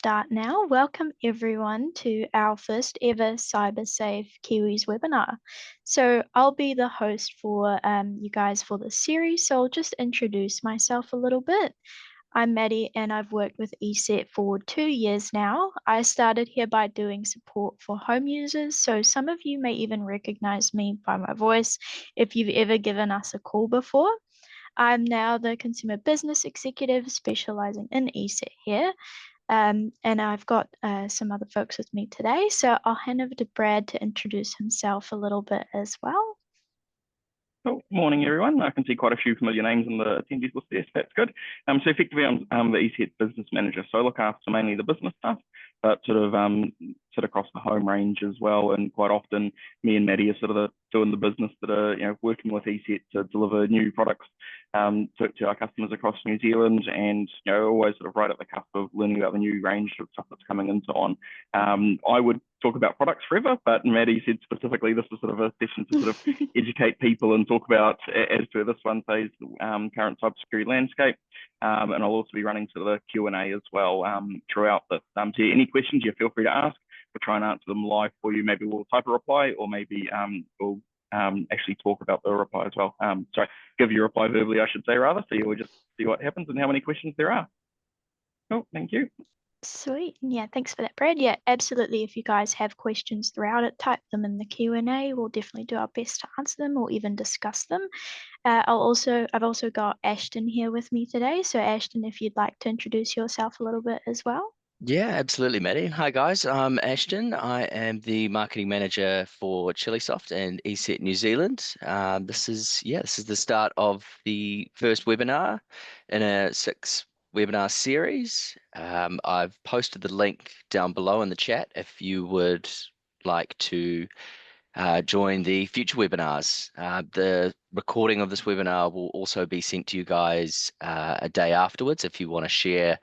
start now. Welcome everyone to our first ever Cybersafe Kiwis webinar. So I'll be the host for you guys for this series. So I'll just introduce myself a little bit. I'm Maddie and I've worked with ESET for 2 years now. I started here by doing support for home users. So some of you may even recognize me by my voice if you've ever given us a call before. I'm now the consumer business executive specializing in ESET here. And I've got some other folks with me today. So I'll hand over to Brad to introduce himself a little bit as well. Cool. Morning, everyone. I can see quite a few familiar names in the attendees list there, so that's good. So effectively, I'm the ESET business manager, so I look after mainly the business stuff, but sort of sit across the home range as well. And quite often, me and Maddie are sort of doing the business that are working with ESET to deliver new products to our customers across New Zealand, and always sort of right at the cusp of learning about the new range of stuff that's coming and so on. I would talk about products forever, but Maddie said specifically this is sort of a session to sort of educate people and talk about, as per this one says, current cybersecurity landscape. And I'll also be running sort of the Q&A as well throughout this. So any questions you feel free to ask. We'll try and answer them live for you. Maybe we'll type a reply, or maybe we'll actually talk about the reply as well. Sorry, give you a reply verbally, I should say, rather. So you'll just see what happens and how many questions there are. Cool, thank you. Sweet. Yeah, thanks for that, Brad. Yeah, absolutely. If you guys have questions throughout it, type them in the Q&A. We'll definitely do our best to answer them or even discuss them. I've also got Ashton here with me today. So Ashton, if you'd like to introduce yourself a little bit as well. Yeah, absolutely, Maddie. Hi, guys. I'm Ashton. I am the marketing manager for Chilisoft and ESET New Zealand. This is the start of the first webinar in a 6-webinar series. I've posted the link down below in the chat if you would like to join the future webinars. The recording of this webinar will also be sent to you guys a day afterwards if you want to share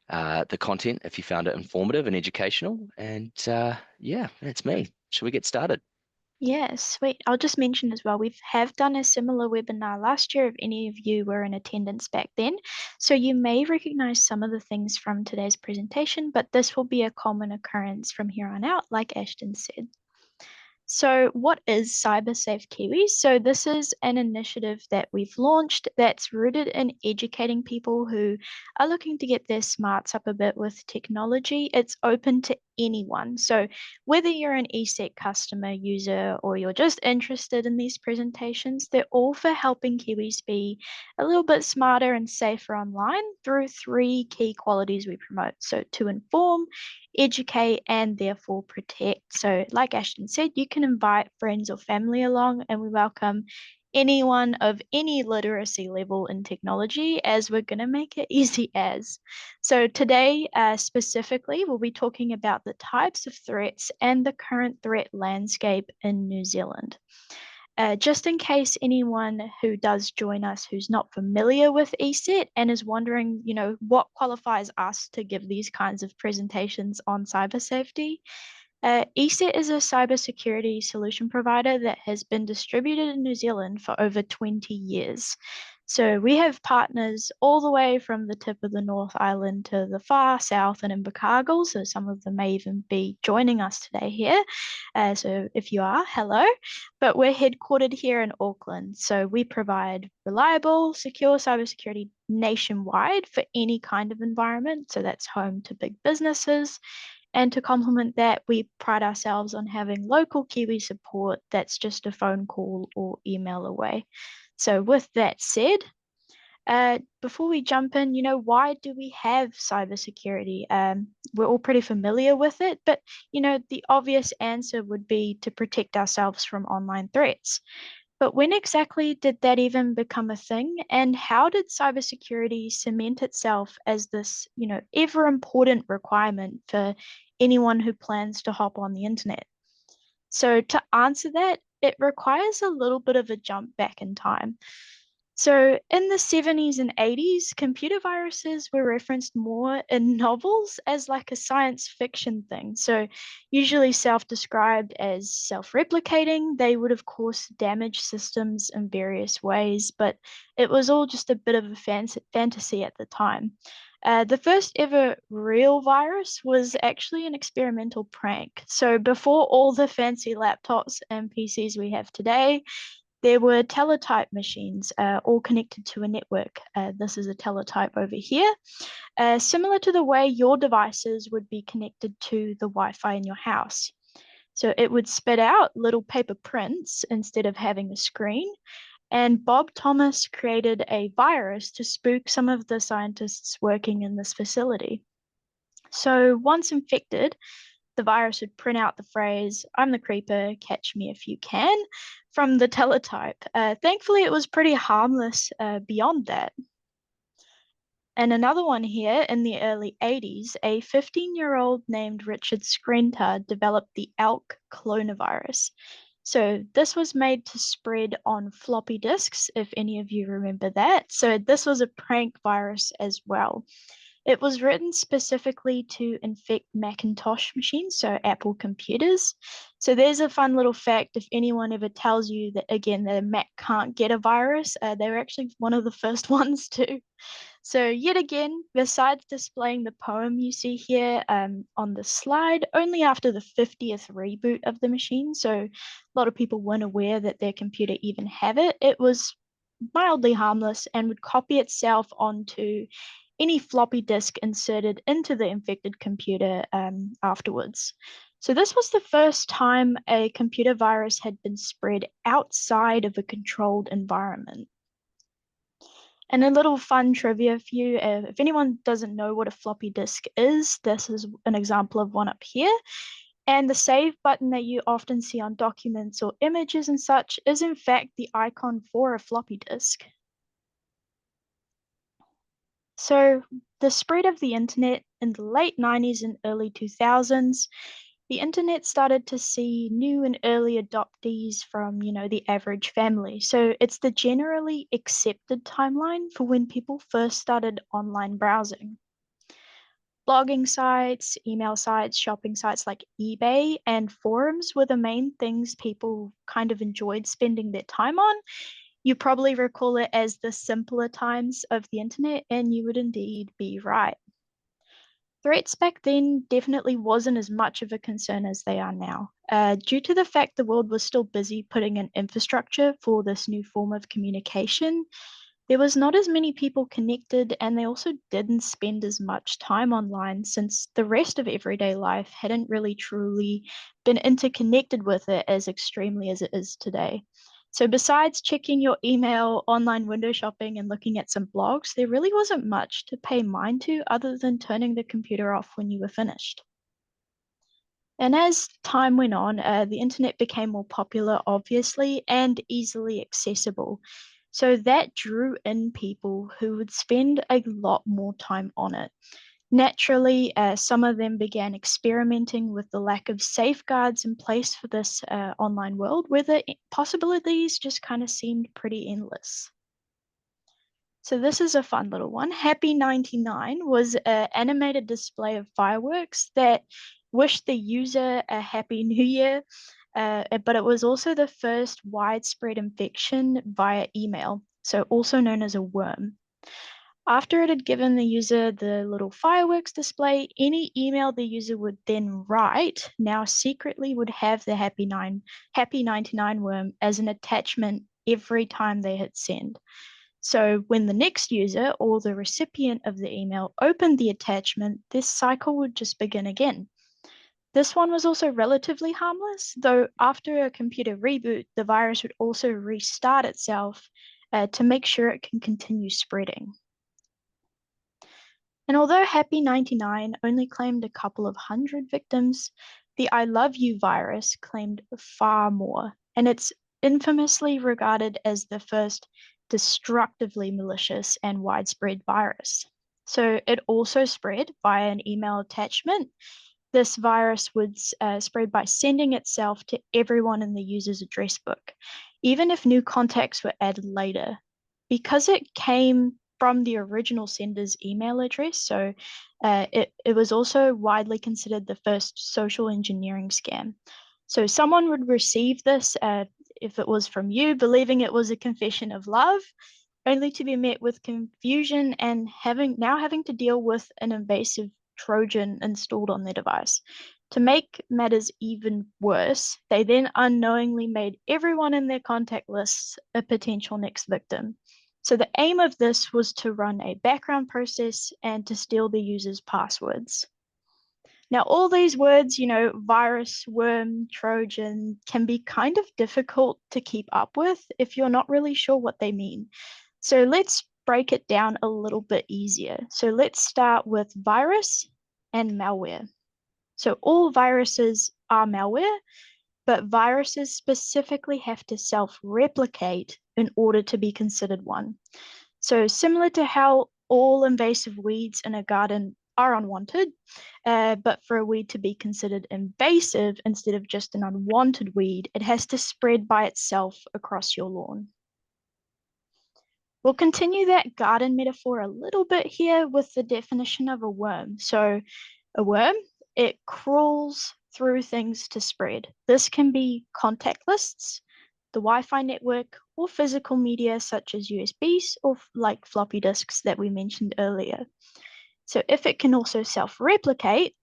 the content if you found it informative and educational. And yeah, that's me. Should we get started? Yeah, sweet. I'll just mention as well, we have done a similar webinar last year if any of you were in attendance back then. So you may recognize some of the things from today's presentation, but this will be a common occurrence from here on out, like Ashton said. So what is Cybersafe Kiwis? So this is an initiative that we've launched that's rooted in educating people who are looking to get their smarts up a bit with technology. It's open to anyone. So whether you're an ESET customer, user, or you're just interested in these presentations, they're all for helping Kiwis be a little bit smarter and safer online through 3 key qualities we promote. So to inform, educate, and therefore protect. So like Ashton said, you can invite friends or family along, and we welcome anyone of any literacy level in technology, as we're going to make it easy as. So today specifically, we'll be talking about the types of threats and the current threat landscape in New Zealand. Just in case anyone who does join us who's not familiar with ESET and is wondering, what qualifies us to give these kinds of presentations on cyber safety, ESET is a cybersecurity solution provider that has been distributed in New Zealand for over 20 years. So we have partners all the way from the tip of the North Island to the far south and Invercargill. So some of them may even be joining us today here. So if you are, hello. But we're headquartered here in Auckland. So we provide reliable, secure cybersecurity nationwide for any kind of environment. So that's home to big businesses. And to complement that, we pride ourselves on having local Kiwi support that's just a phone call or email away. So with that said, before we jump in, why do we have cybersecurity? We're all pretty familiar with it, but, the obvious answer would be to protect ourselves from online threats. But when exactly did that even become a thing? And how did cybersecurity cement itself as this, ever important requirement for anyone who plans to hop on the internet? So to answer that, it requires a little bit of a jump back in time. So in the 70s and 80s, computer viruses were referenced more in novels as like a science fiction thing. So usually self-described as self-replicating, they would of course damage systems in various ways, but it was all just a bit of a fantasy at the time. The first ever real virus was actually an experimental prank. So before all the fancy laptops and PCs we have today, there were teletype machines all connected to a network. This is a teletype over here, similar to the way your devices would be connected to the Wi-Fi in your house. So it would spit out little paper prints instead of having a screen. And Bob Thomas created a virus to spook some of the scientists working in this facility. So once infected, the virus would print out the phrase, "I'm the creeper, catch me if you can," from the teletype. Thankfully, it was pretty harmless beyond that. And another one here in the early 80s, a 15-year-old named Richard Skrenta developed the ALK coronavirus. So this was made to spread on floppy disks, if any of you remember that. So this was a prank virus as well. It was written specifically to infect Macintosh machines, so Apple computers. So there's a fun little fact. If anyone ever tells you that, again, that a Mac can't get a virus, they were actually one of the first ones to. So yet again, besides displaying the poem you see here on the slide, only after the 50th reboot of the machine, so a lot of people weren't aware that their computer even had it, it was mildly harmless and would copy itself onto any floppy disk inserted into the infected computer afterwards. So this was the first time a computer virus had been spread outside of a controlled environment. And a little fun trivia for you, if anyone doesn't know what a floppy disk is, this is an example of one up here. And the save button that you often see on documents or images and such is in fact the icon for a floppy disk. So the spread of the internet in the late 90s and early 2000s, the internet started to see new and early adoptees from, the average family. So it's the generally accepted timeline for when people first started online browsing. Blogging sites, email sites, shopping sites like eBay, and forums were the main things people kind of enjoyed spending their time on. You probably recall it as the simpler times of the internet, and you would indeed be right. Threats back then definitely wasn't as much of a concern as they are now, due to the fact the world was still busy putting in infrastructure for this new form of communication. There was not as many people connected, and they also didn't spend as much time online since the rest of everyday life hadn't really truly been interconnected with it as extremely as it is today. So besides checking your email, online window shopping, and looking at some blogs, there really wasn't much to pay mind to other than turning the computer off when you were finished. And as time went on, the internet became more popular, obviously, and easily accessible. So that drew in people who would spend a lot more time on it. Naturally, some of them began experimenting with the lack of safeguards in place for this online world, where the possibilities just kind of seemed pretty endless. So this is a fun little one. Happy 99 was an animated display of fireworks that wished the user a happy new year, but it was also the first widespread infection via email, so also known as a worm. After it had given the user the little fireworks display, any email the user would then write now secretly would have the Happy 99 worm as an attachment every time they hit send. So when the next user or the recipient of the email opened the attachment, this cycle would just begin again. This one was also relatively harmless, though after a computer reboot, the virus would also restart itself to make sure it can continue spreading. And although Happy 99 only claimed a couple of hundred victims, the I Love You virus claimed far more, and it's infamously regarded as the first destructively malicious and widespread virus. So it also spread via an email attachment. This virus would spread by sending itself to everyone in the user's address book, even if new contacts were added later. Because it came from the original sender's email address, so it was also widely considered the first social engineering scam. So someone would receive this if it was from you, believing it was a confession of love, only to be met with confusion and now having to deal with an invasive Trojan installed on their device. To make matters even worse, they then unknowingly made everyone in their contact lists a potential next victim. So the aim of this was to run a background process and to steal the user's passwords. Now, all these words, virus, worm, Trojan, can be kind of difficult to keep up with if you're not really sure what they mean. So let's break it down a little bit easier. So let's start with virus and malware. So all viruses are malware, but viruses specifically have to self-replicate in order to be considered one. So similar to how all invasive weeds in a garden are unwanted, but for a weed to be considered invasive instead of just an unwanted weed, it has to spread by itself across your lawn. We'll continue that garden metaphor a little bit here with the definition of a worm. So a worm, it crawls through things to spread. This can be contact lists, the Wi-Fi network, or physical media such as USBs or like floppy disks that we mentioned earlier. So if it can also self-replicate,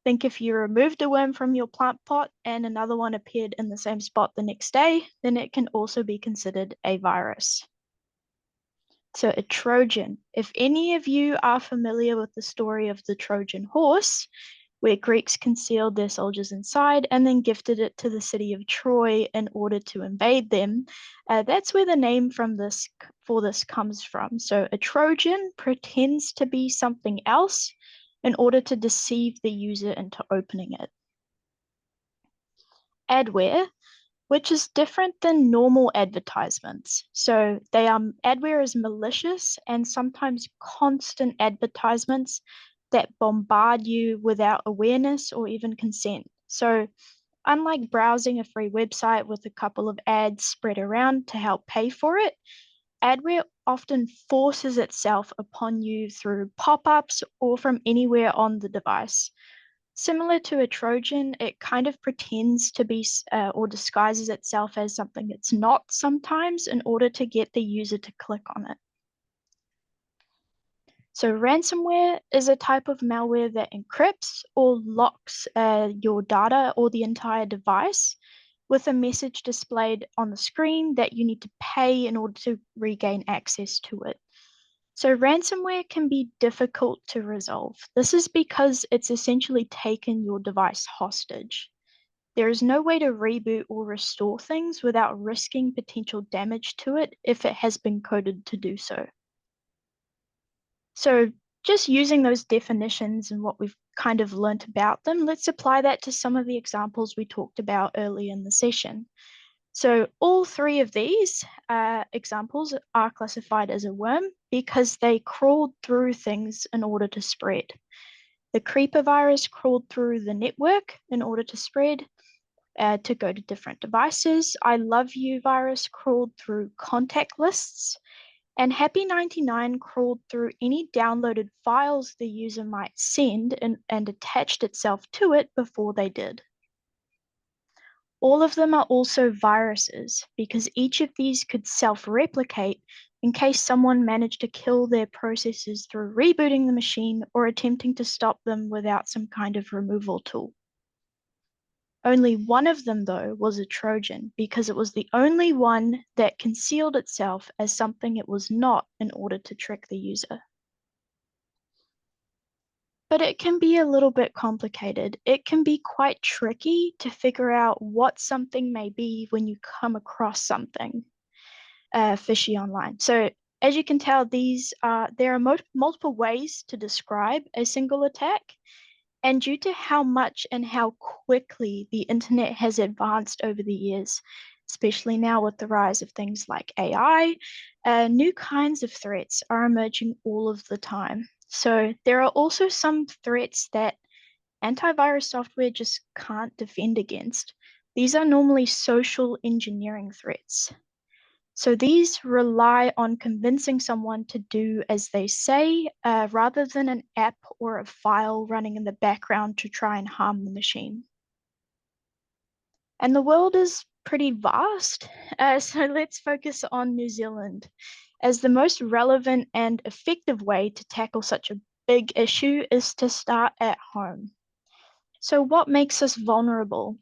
think if you removed a worm from your plant pot and another one appeared in the same spot the next day, then it can also be considered a virus. So a Trojan, if any of you are familiar with the story of the Trojan horse, where Greeks concealed their soldiers inside and then gifted it to the city of Troy in order to invade them, that's where the name for this comes from. So a Trojan pretends to be something else in order to deceive the user into opening it. Adware, which is different than normal advertisements. So adware is malicious and sometimes constant advertisements that bombard you without awareness or even consent. So unlike browsing a free website with a couple of ads spread around to help pay for it, adware often forces itself upon you through pop-ups or from anywhere on the device. Similar to a Trojan, it kind of pretends to be or disguises itself as something it's not sometimes in order to get the user to click on it. So ransomware is a type of malware that encrypts or locks your data or the entire device with a message displayed on the screen that you need to pay in order to regain access to it. So ransomware can be difficult to resolve. This is because it's essentially taken your device hostage. There is no way to reboot or restore things without risking potential damage to it if it has been coded to do so. So just using those definitions and what we've kind of learnt about them, let's apply that to some of the examples we talked about early in the session. So all three of these examples are classified as a worm because they crawled through things in order to spread. The creeper virus crawled through the network in order to spread, to go to different devices. I Love You virus crawled through contact lists, and Happy 99 crawled through any downloaded files the user might send and attached itself to it before they did. All of them are also viruses because each of these could self-replicate in case someone managed to kill their processes through rebooting the machine or attempting to stop them without some kind of removal tool. Only one of them, though, was a Trojan because it was the only one that concealed itself as something it was not in order to trick the user. But it can be a little bit complicated. It can be quite tricky to figure out what something may be when you come across something fishy online. So as you can tell, there are multiple ways to describe a single attack. And due to how much and how quickly the internet has advanced over the years, especially now with the rise of things like AI, new kinds of threats are emerging all of the time. So there are also some threats that antivirus software just can't defend against. These are normally social engineering threats. So these rely on convincing someone to do as they say, rather than an app or a file running in the background to try and harm the machine. And the world is pretty vast, so let's focus on New Zealand. as the most relevant and effective way to tackle such a big issue is to start at home. So, what makes us vulnerable?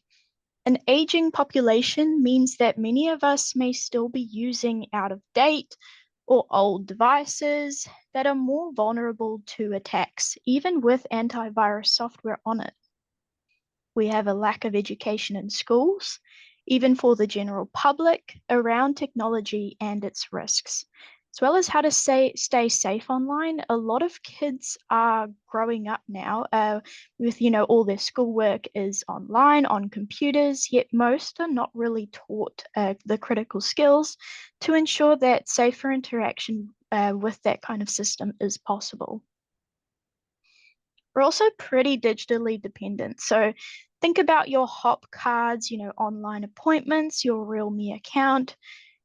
An aging population means that many of us may still be using out of date or old devices that are more vulnerable to attacks, even with antivirus software on it. We have a lack of education in schools, even for the general public, around technology and its risks, as well as how to stay safe online. A lot of kids are growing up now with, all their schoolwork is online on computers, yet most are not really taught the critical skills to ensure that safer interaction with that kind of system is possible. We're also pretty digitally dependent. So think about your hop cards, online appointments, your Realme account,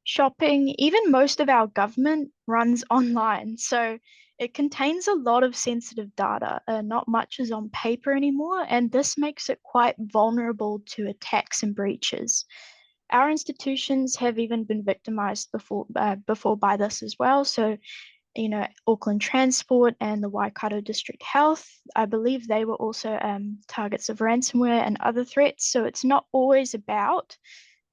shopping, even most of our government runs online. So it contains a lot of sensitive data. Not much is on paper anymore, and this makes it quite vulnerable to attacks and breaches. Our institutions have even been victimized before by this as well. So Auckland Transport and the Waikato District Health. I believe they were also targets of ransomware and other threats. So it's not always about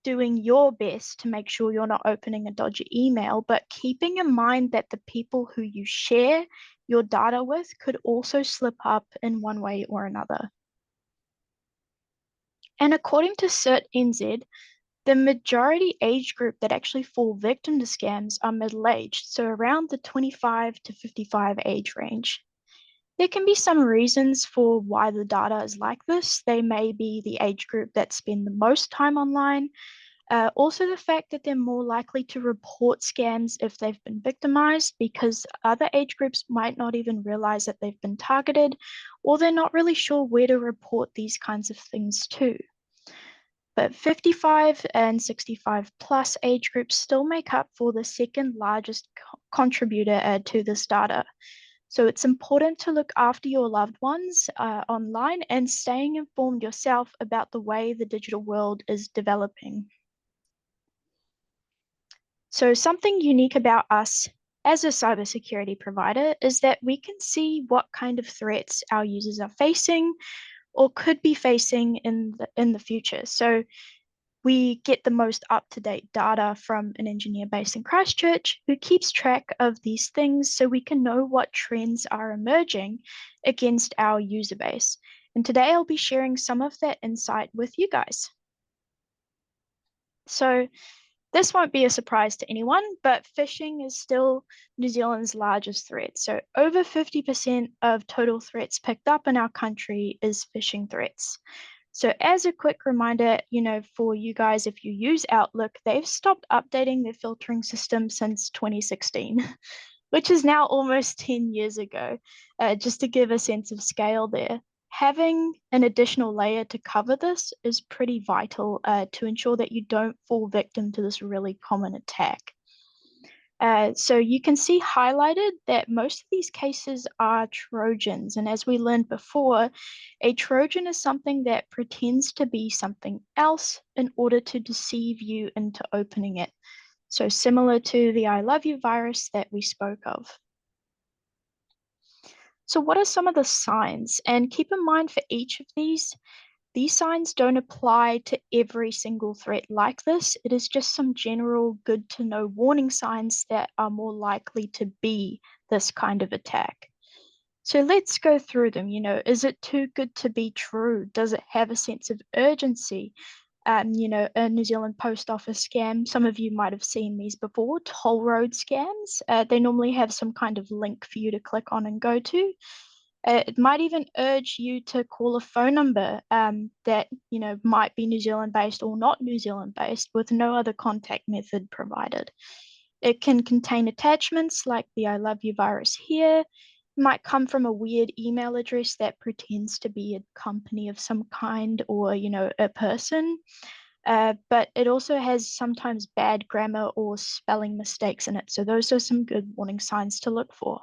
doing your best to make sure you're not opening a dodgy email, but keeping in mind that the people who you share your data with could also slip up in one way or another. And according to CERT NZ, the majority age group that actually fall victim to scams are middle-aged, so around the 25 to 55 age range. There can be some reasons for why the data is like this. They may be the age group that spend the most time online. Also, the fact that they're more likely to report scams if they've been victimized, because other age groups might not even realize that they've been targeted, or they're not really sure where to report these kinds of things to. But 55 and 65 plus age groups still make up for the second largest contributor to this data. So it's important to look after your loved ones online and staying informed yourself about the way the digital world is developing. So something unique about us as a cybersecurity provider is that we can see what kind of threats our users are facing or could be facing in the future. So we get the most up-to-date data from an engineer based in Christchurch who keeps track of these things so we can know what trends are emerging against our user base. And today I'll be sharing some of that insight with you guys. So this won't be a surprise to anyone, but phishing is still New Zealand's largest threat. So over 50% of total threats picked up in our country is phishing threats. So as a quick reminder, for you guys, if you use Outlook, they've stopped updating their filtering system since 2016, which is now almost 10 years ago, just to give a sense of scale there. Having an additional layer to cover this is pretty vital to ensure that you don't fall victim to this really common attack. So you can see highlighted that most of these cases are Trojans. And as we learned before, a Trojan is something that pretends to be something else in order to deceive you into opening it. So similar to the I love you virus that we spoke of. So what are some of the signs? And keep in mind for each of these signs don't apply to every single threat like this. It is just some general good to know warning signs that are more likely to be this kind of attack. So let's go through them. Is it too good to be true? Does it have a sense of urgency? A New Zealand post office scam. Some of you might have seen these before, toll road scams. They normally have some kind of link for you to click on and go to. It might even urge you to call a phone number that might be New Zealand based or not New Zealand based with no other contact method provided. It can contain attachments like the I love you virus here. It might come from a weird email address that pretends to be a company of some kind or a person. But it also has sometimes bad grammar or spelling mistakes in it. So those are some good warning signs to look for.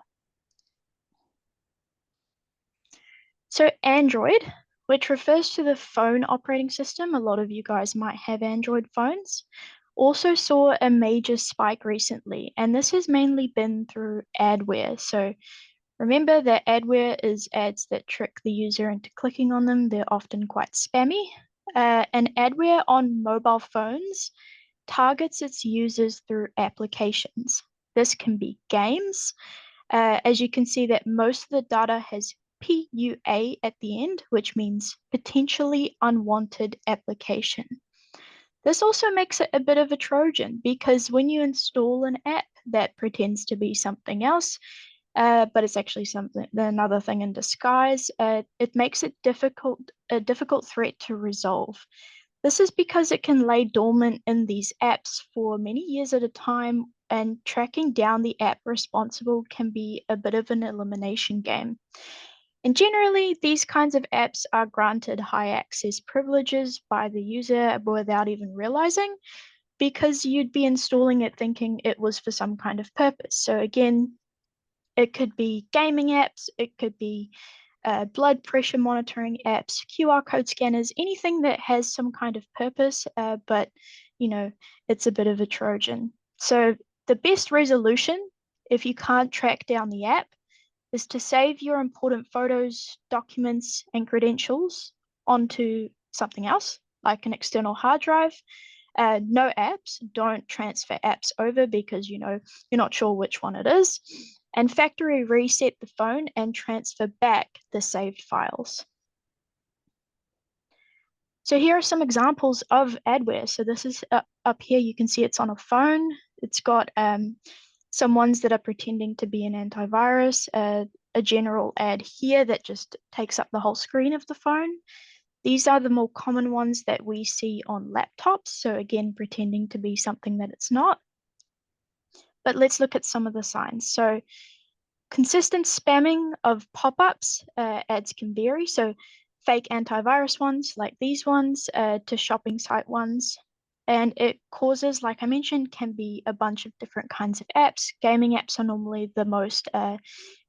So Android, which refers to the phone operating system, a lot of you guys might have Android phones, also saw a major spike recently, and this has mainly been through adware. So remember that adware is ads that trick the user into clicking on them. They're often quite spammy. And adware on mobile phones targets its users through applications. This can be games. As you can see that most of the data has PUA at the end, which means potentially unwanted application. This also makes it a bit of a Trojan because when you install an app that pretends to be something else, but it's actually another thing in disguise, it makes it a difficult threat to resolve. This is because it can lay dormant in these apps for many years at a time, and tracking down the app responsible can be a bit of an elimination game. And generally, these kinds of apps are granted high access privileges by the user without even realizing, because you'd be installing it thinking it was for some kind of purpose. So again, it could be gaming apps, it could be blood pressure monitoring apps, QR code scanners, anything that has some kind of purpose, but it's a bit of a Trojan. So the best resolution, if you can't track down the app, is to save your important photos, documents, and credentials onto something else, like an external hard drive. No apps, don't transfer apps over because you're not sure which one it is. And factory reset the phone and transfer back the saved files. So here are some examples of adware. So this is up here, you can see it's on a phone. It's got some ones that are pretending to be an antivirus, a general ad here that just takes up the whole screen of the phone. These are the more common ones that we see on laptops. So again, pretending to be something that it's not. But let's look at some of the signs. So consistent spamming of pop-ups, ads can vary. So fake antivirus ones like these ones to shopping site ones. And it causes, like I mentioned, can be a bunch of different kinds of apps. Gaming apps are normally the most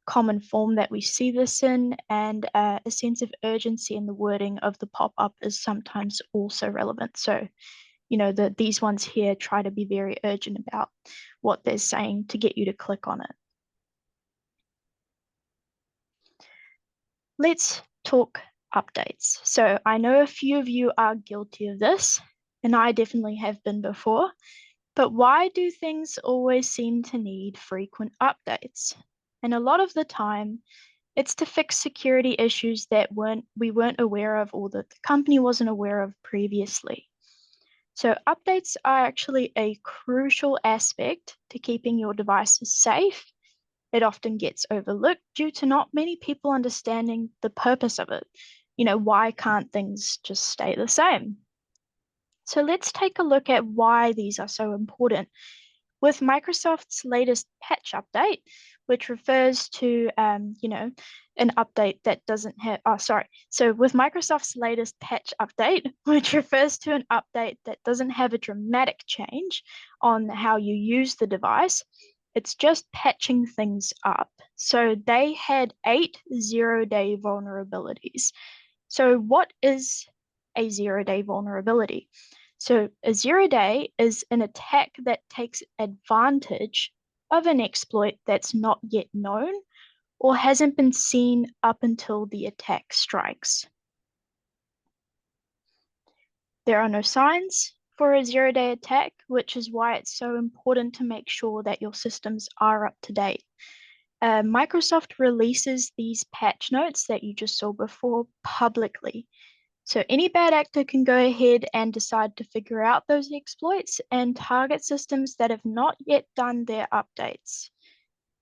common form that we see this in, and a sense of urgency in the wording of the pop-up is sometimes also relevant. So, these ones here try to be very urgent about what they're saying to get you to click on it. Let's talk updates. So I know a few of you are guilty of this, and I definitely have been before, but why do things always seem to need frequent updates? And a lot of the time, it's to fix security issues that we weren't aware of or that the company wasn't aware of previously. So updates are actually a crucial aspect to keeping your devices safe. It often gets overlooked due to not many people understanding the purpose of it. Why can't things just stay the same? So let's take a look at why these are so important. With Microsoft's latest patch update, which refers to, an update that doesn't have, So with Microsoft's latest patch update, which refers to an update that doesn't have a dramatic change on how you use the device, it's just patching things up. So they had 8 zero-day vulnerabilities. So what is a zero-day vulnerability? So a zero-day is an attack that takes advantage of an exploit that's not yet known or hasn't been seen up until the attack strikes. There are no signs for a zero-day attack, which is why it's so important to make sure that your systems are up to date. Microsoft releases these patch notes that you just saw before publicly. So any bad actor can go ahead and decide to figure out those exploits and target systems that have not yet done their updates.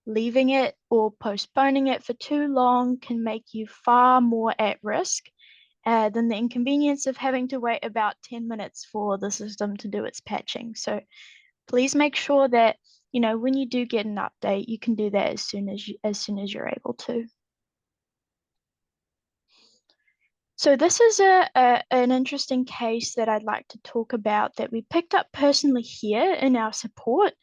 Leaving it or postponing it for too long can make you far more at risk than the inconvenience of having to wait about 10 minutes for the system to do its patching. So please make sure that, when you do get an update, you can do that as soon as you're able to. So this is an interesting case that I'd like to talk about that we picked up personally here in our support,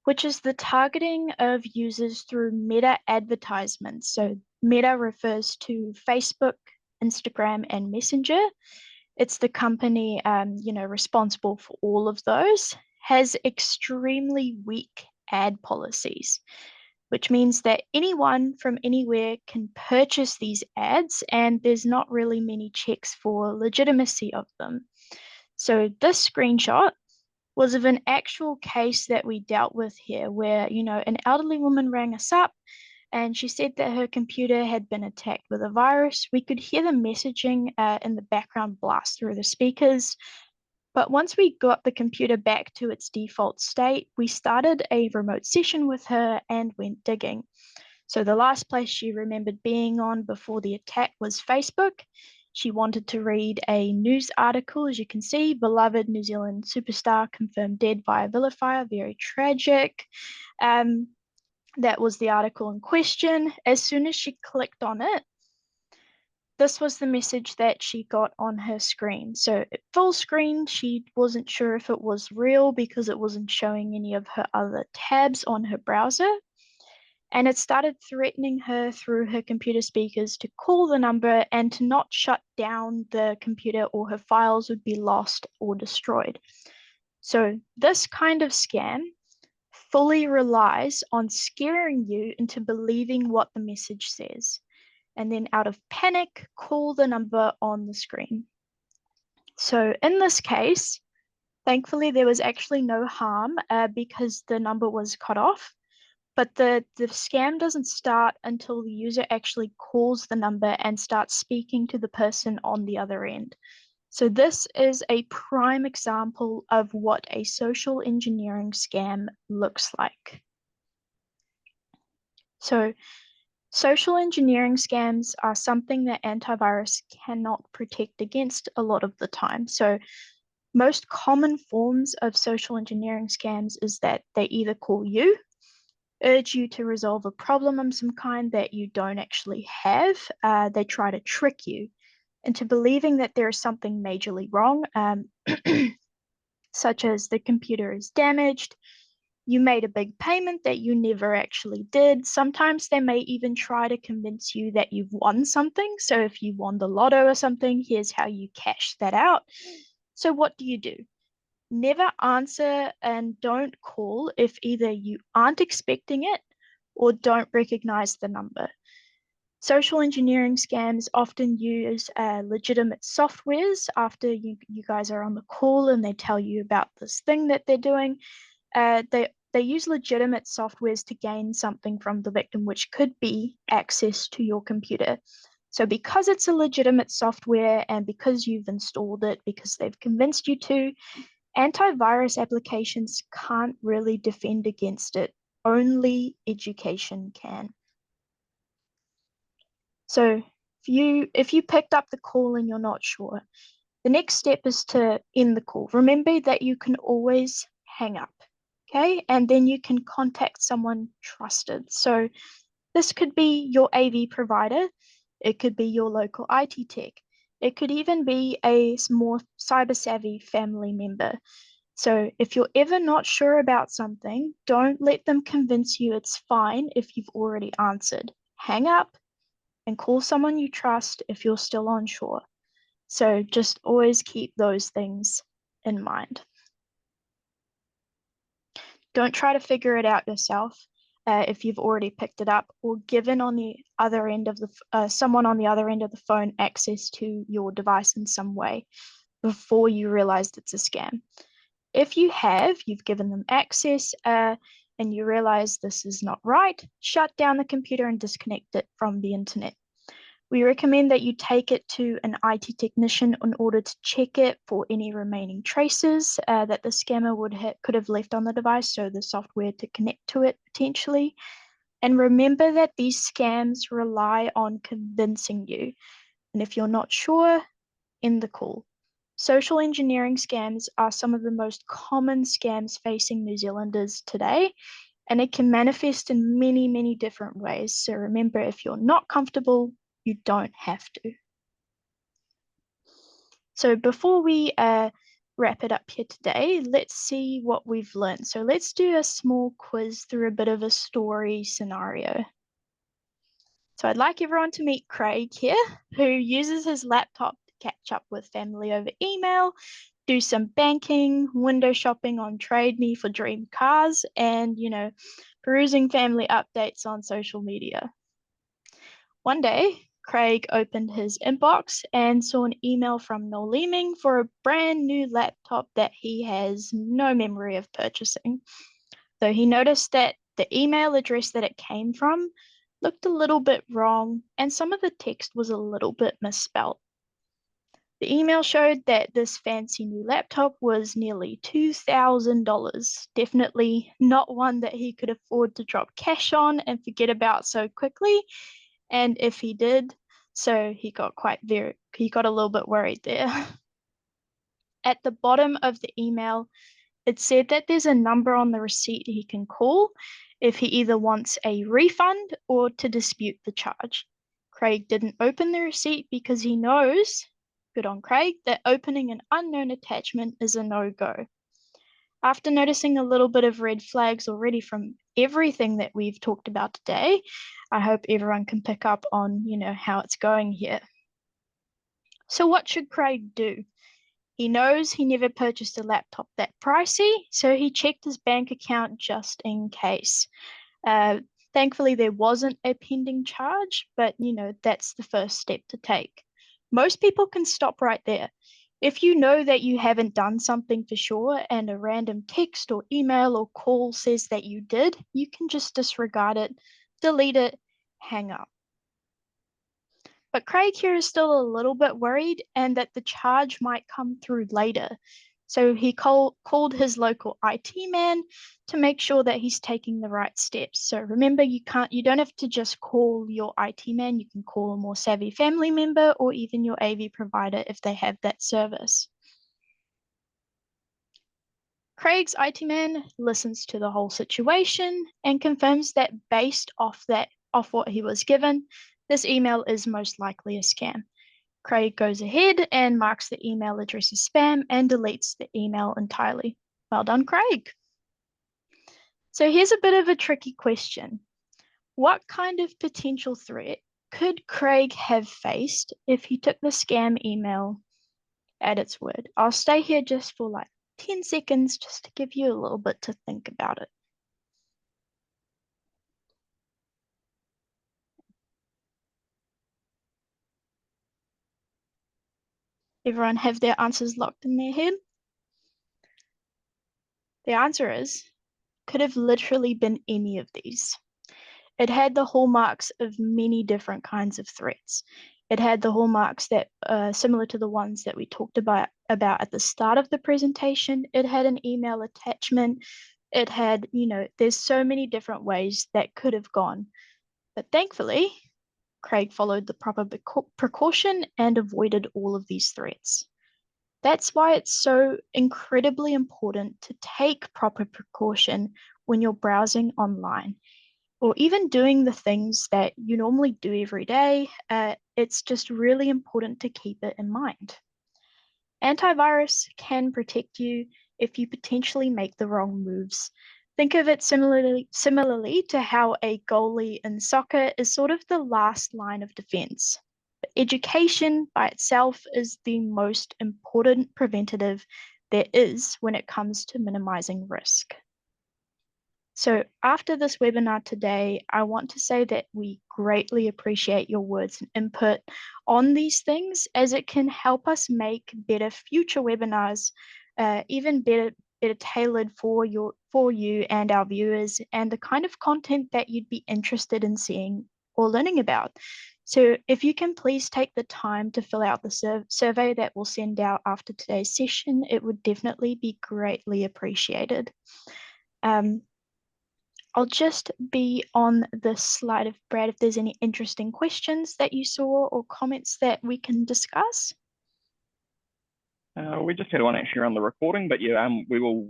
which is the targeting of users through meta advertisements. So Meta refers to Facebook, Instagram, and Messenger. It's the company, responsible for all of those. has extremely weak ad policies, which means that anyone from anywhere can purchase these ads, and there's not really many checks for legitimacy of them. So this screenshot was of an actual case that we dealt with here, where, an elderly woman rang us up and she said that her computer had been attacked with a virus. We could hear the messaging in the background blast through the speakers. But once we got the computer back to its default state, we started a remote session with her and went digging. So the last place she remembered being on before the attack was Facebook. She wanted to read a news article, as you can see, beloved New Zealand superstar confirmed dead via vilifier, very tragic. That was the article in question. As soon as she clicked on it, this was the message that she got on her screen. So at full screen, she wasn't sure if it was real because it wasn't showing any of her other tabs on her browser. And it started threatening her through her computer speakers to call the number and to not shut down the computer or her files would be lost or destroyed. So this kind of scam fully relies on scaring you into believing what the message says, and then out of panic, call the number on the screen. So in this case, thankfully, there was actually no harm because the number was cut off. But the scam doesn't start until the user actually calls the number and starts speaking to the person on the other end. So this is a prime example of what a social engineering scam looks like. So social engineering scams are something that antivirus cannot protect against a lot of the time. So most common forms of social engineering scams is that they either call you, urge you to resolve a problem of some kind that you don't actually have. They try to trick you into believing that there is something majorly wrong, such as the computer is damaged, you made a big payment that you never actually did. Sometimes they may even try to convince you that you've won something. So if you won the lotto or something, here's how you cash that out. So what do? Never answer and don't call if either you aren't expecting it or don't recognize the number. Social engineering scams often use legitimate softwares after you guys are on the call and they tell you about this thing that they're doing. They use legitimate softwares to gain something from the victim, which could be access to your computer. So because it's a legitimate software and because you've installed it, because they've convinced you to, antivirus applications can't really defend against it. Only education can. So if you picked up the call and you're not sure, the next step is to end the call. Remember that you can always hang up, okay? And then you can contact someone trusted. So this could be your AV provider. It could be your local IT tech. It could even be a more cyber savvy family member. So if you're ever not sure about something, don't let them convince you it's fine if you've already answered. Hang up and call someone you trust if you're still unsure. So just always keep those things in mind. Don't try to figure it out yourself if you've already picked it up or given on the other end of the someone on the other end of the phone access to your device in some way before you realized it's a scam. If you have, you've given them access and you realize this is not right, shut down the computer and disconnect it from the internet. We recommend that you take it to an IT technician in order to check it for any remaining traces that the scammer could have left on the device, so the software to connect to it potentially. And remember that these scams rely on convincing you. And if you're not sure, end the call. Social engineering scams are some of the most common scams facing New Zealanders today, and it can manifest in many, many different ways. So remember, if you're not comfortable, you don't have to. So before we wrap it up here today, let's see what we've learned. So let's do a small quiz through a bit of a story scenario. So I'd like everyone to meet Craig here, who uses his laptop to catch up with family over email. do some banking, window shopping on Trade Me for dream cars, and, perusing family updates on social media. One day, Craig opened his inbox and saw an email from Noel Leeming for a brand new laptop that he has no memory of purchasing. Though he noticed that the email address that it came from looked a little bit wrong and some of the text was a little bit misspelled. The email showed that this fancy new laptop was nearly $2,000, definitely not one that he could afford to drop cash on and forget about so quickly. And if he did, so he got a little bit worried there. At the bottom of the email, it said that there's a number on the receipt he can call if he either wants a refund or to dispute the charge. Craig didn't open the receipt because he knows, good on Craig, that opening an unknown attachment is a no-go. After noticing a little bit of red flags already from everything that we've talked about today, I hope everyone can pick up on, how it's going here. So what should Craig do? He knows he never purchased a laptop that pricey, so he checked his bank account just in case. Thankfully, there wasn't a pending charge, but that's the first step to take. Most people can stop right there. If you know that you haven't done something for sure and a random text or email or call says that you did, you can just disregard it, delete it, hang up. But Craig here is still a little bit worried and that the charge might come through later. So he called his local IT man to make sure that he's taking the right steps. So remember, you don't have to just call your IT man. You can call a more savvy family member or even your AV provider if they have that service. Craig's IT man listens to the whole situation and confirms that based off what he was given, this email is most likely a scam. Craig goes ahead and marks the email address as spam and deletes the email entirely. Well done, Craig. So here's a bit of a tricky question. What kind of potential threat could Craig have faced if he took the scam email at its word? I'll stay here just for like 10 seconds just to give you a little bit to think about it. Everyone have their answers locked in their head? The answer is, could have literally been any of these. It had the hallmarks of many different kinds of threats. It had the hallmarks that similar to the ones that we talked about at the start of the presentation. It had an email attachment. It had, there's so many different ways that could have gone. But thankfully, Craig followed the proper precaution and avoided all of these threats. That's why it's so incredibly important to take proper precaution when you're browsing online or even doing the things that you normally do every day. It's just really important to keep it in mind. Antivirus can protect you if you potentially make the wrong moves. Think of it similarly to how a goalie in soccer is sort of the last line of defense. But education by itself is the most important preventative there is when it comes to minimizing risk. So after this webinar today, I want to say that we greatly appreciate your words and input on these things as it can help us make better future webinars, even better tailored for you and our viewers and the kind of content that you'd be interested in seeing or learning about. So if you can please take the time to fill out the survey that we'll send out after today's session, it would definitely be greatly appreciated. I'll just be on this slide of Brad if there's any interesting questions that you saw or comments that we can discuss. We just had one actually on the recording, but yeah, we will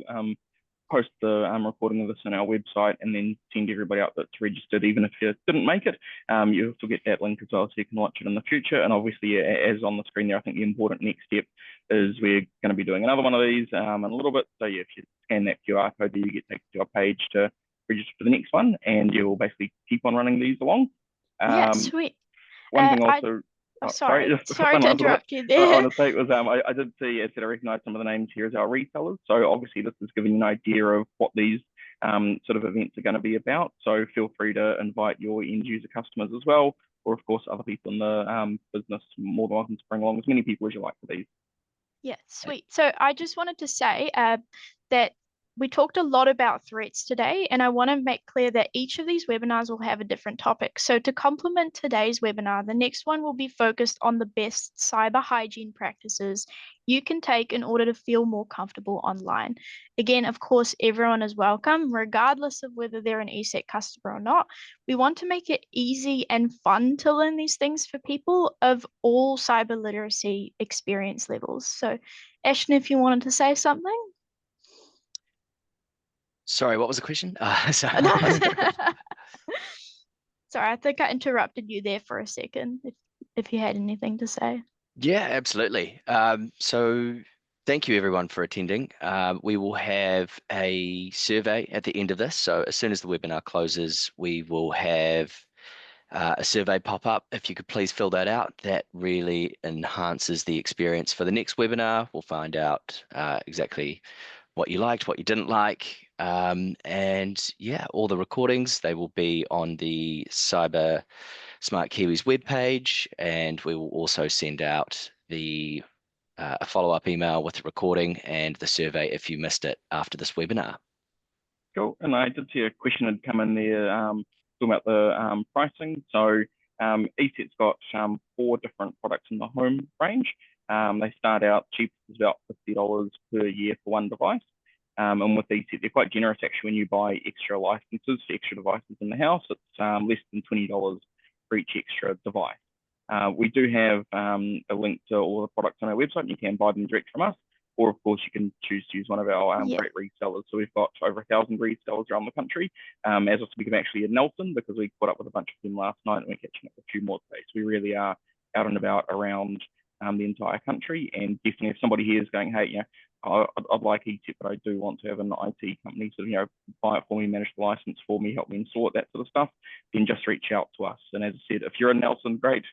post the recording of this on our website and then send everybody out that's registered, even if you didn't make it. You'll still get that link as well, so you can watch it in the future. And obviously, as on the screen there, I think the important next step is we're going to be doing another one of these in a little bit. So yeah, if you scan that QR code, there you get taken to our page to register for the next one, and you'll basically keep on running these along. Yeah, sweet. One thing also, Oh, Sorry, sorry. just Sorry one to last little interrupt bit. you I there. want to say was I did see, as I said, I recognise some of the names here as our resellers. So obviously this is giving you an idea of what these sort of events are going to be about. So feel free to invite your end user customers as well, or of course other people in the business. More than welcome to bring along as many people as you like for these. Yeah, sweet. So I just wanted to say that we talked a lot about threats today, and I want to make clear that each of these webinars will have a different topic. So to complement today's webinar, the next one will be focused on the best cyber hygiene practices you can take in order to feel more comfortable online. Again, of course, everyone is welcome, regardless of whether they're an ESET customer or not. We want to make it easy and fun to learn these things for people of all cyber literacy experience levels. So, Ashton, if you wanted to say something. Sorry, what was the question? Sorry. Sorry, I think I interrupted you there for a second, if you had anything to say. Yeah, absolutely. So thank you everyone for attending. We will have a survey at the end of this. So as soon as the webinar closes, we will have a survey pop up. If you could please fill that out, that really enhances the experience for the next webinar. We'll find out exactly what you liked, what you didn't like. And yeah, all the recordings, they will be on the Cyber Smart Kiwis webpage, and we will also send out the a follow-up email with the recording and the survey if you missed it after this webinar. Cool. And I did see a question had come in there talking about the pricing. So ESET's got 4 different products in the home range. They start out cheapest is about $50 per year for one device. And with ESET, they're quite generous actually when you buy extra licenses for extra devices in the house. It's less than $20 for each extra device. We do have a link to all the products on our website, and you can buy them direct from us. Or of course, you can choose to use one of our great resellers. So we've got over 1,000 resellers around the country. As I speak, I'm actually in Nelson because we caught up with a bunch of them last night, and we're catching up with a few more today. So we really are out and about around the entire country. And definitely, if somebody here is going, hey, I'd like ESET, but I do want to have an IT company, so buy it for me, manage the license for me, help me install it, that sort of stuff, then just reach out to us. And as I said, if you're in Nelson, great.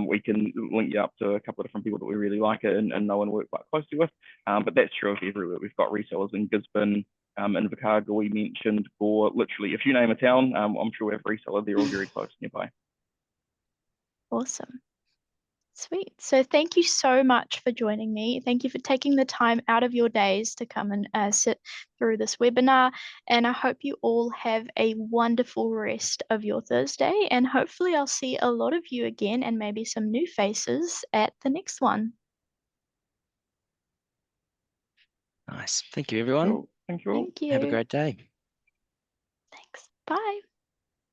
We can link you up to a couple of different people that we really like and know and work quite closely with. But that's true of everywhere. We've got resellers in Gisborne, in Invercargill, we mentioned, or literally, if you name a town, I'm sure we have a reseller. They're all very close nearby. Awesome. Sweet. So thank you so much for joining me. Thank you for taking the time out of your days to come and sit through this webinar. And I hope you all have a wonderful rest of your Thursday. And hopefully I'll see a lot of you again and maybe some new faces at the next one. Nice. Thank you, everyone. Cool. Thank you all. Thank you. Have a great day. Thanks. Bye.